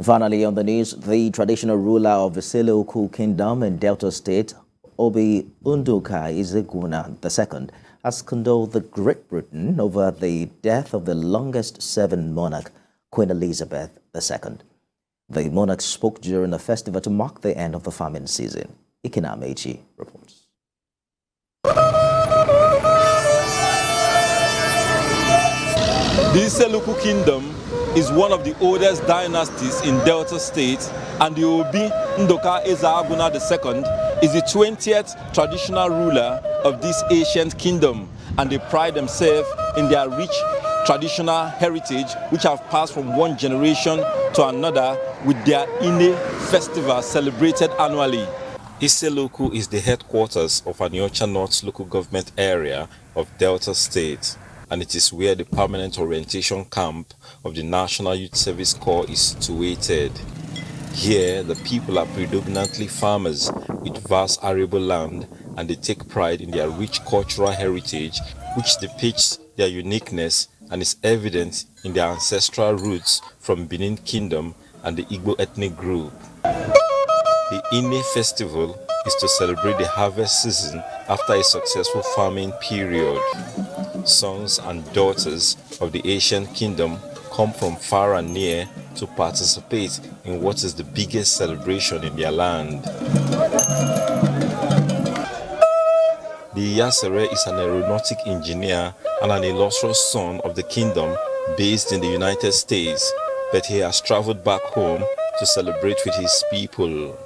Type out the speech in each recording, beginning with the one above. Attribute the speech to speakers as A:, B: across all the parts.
A: Finally, on the news, the traditional ruler of Issele Uku Kingdom in Delta State, Obi Nduka Ezeagwuna II, has condoled the Great Britain over the death of the longest-serving monarch, Queen Elizabeth II. The monarch spoke during a festival to mark the end of the farming season. Ikena Mechi reports.
B: The Issele Uku Kingdom is one of the oldest dynasties in Delta State, and the Obi Nduka Ezeagwuna II is the 20th traditional ruler of this ancient kingdom, and they pride themselves in their rich traditional heritage, which have passed from one generation to another with their Ine festival celebrated annually. Issele Uku is the headquarters of Aniocha North local government area of Delta State, and it is where the permanent orientation camp of the National Youth Service Corps is situated. Here, the people are predominantly farmers with vast arable land, and they take pride in their rich cultural heritage, which depicts their uniqueness and is evident in their ancestral roots from Benin Kingdom and the Igbo ethnic group. The Ine festival is to celebrate the harvest season after a successful farming period. Sons and daughters of the ancient kingdom come from far and near to participate in what is the biggest celebration in their land. The Iyasere is an aeronautic engineer and an illustrious son of the kingdom based in the United States, but he has traveled back home to celebrate with his people.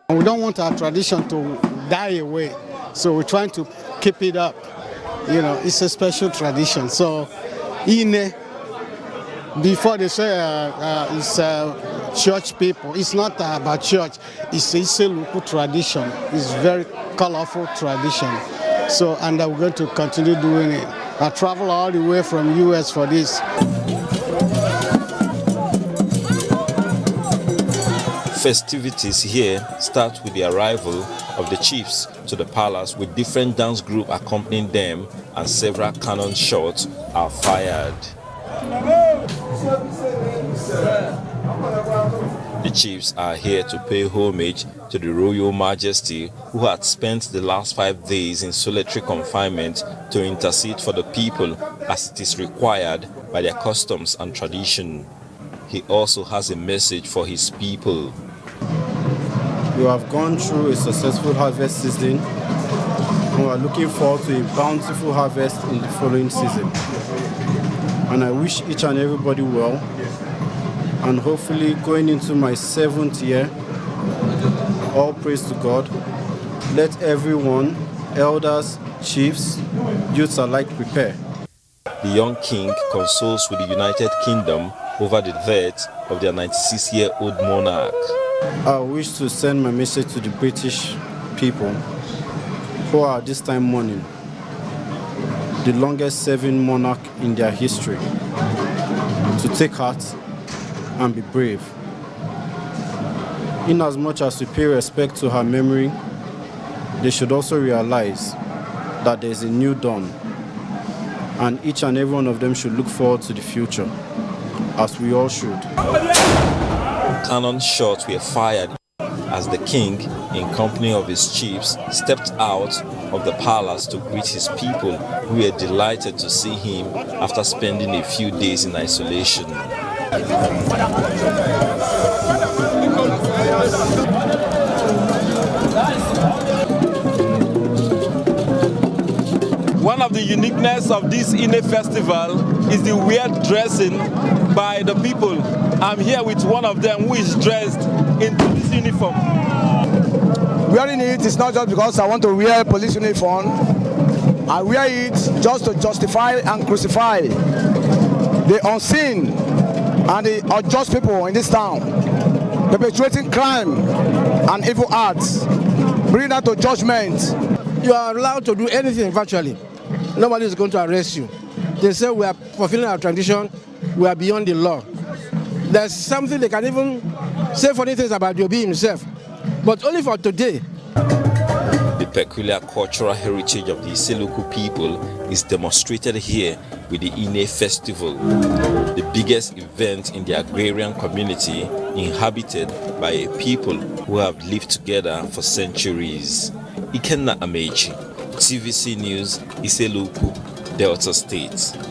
C: We don't want our tradition to die away, so we're trying to keep it up. You know, it's a special tradition. So, Ine, before they say it's church people, it's not about church. It's Issele Uku tradition. It's very colorful tradition. So, and we're going to continue doing it. I travel all the way from US for this.
B: Festivities here start with the arrival of the chiefs to the palace, with different dance groups accompanying them, and several cannon shots are fired. The chiefs are here to pay homage to the Royal Majesty, who had spent the last 5 days in solitary confinement to intercede for the people as it is required by their customs and tradition. He also has a message for his people.
D: We have gone through a successful harvest season, and we are looking forward to a bountiful harvest in the following season. And I wish each and everybody well, and hopefully going into my 7th year, all praise to God. Let everyone, elders, chiefs, youths alike prepare.
B: The young king consoles with the United Kingdom over the death of their 96-year-old monarch.
D: I wish to send my message to the British people who are this time mourning the longest-serving monarch in their history, to take heart and be brave. Inasmuch as we pay respect to her memory, they should also realize that there is a new dawn, and each and every one of them should look forward to the future, as we all should.
B: Cannon shots were fired as the king, in company of his chiefs, stepped out of the palace to greet his people, who were delighted to see him after spending a few days in isolation. One of the uniqueness of this Ine festival is the weird dressing by the people. I'm here with one of them who is dressed in police uniform.
E: Wearing it is not just because I want to wear police uniform. I wear it just to justify and crucify the unseen and the unjust people in this town, perpetuating crime and evil acts, bring that to judgment.
F: You are allowed to do anything virtually. Nobody is going to arrest you. They say we are fulfilling our tradition, we are beyond the law. There's something they can even say funny things about the Obi himself, but only for today.
B: The peculiar cultural heritage of the Issele Uku people is demonstrated here with the Ine Festival, the biggest event in the agrarian community inhabited by a people who have lived together for centuries. Ikenna Amechi, TVC News, Issele Uku, Delta State.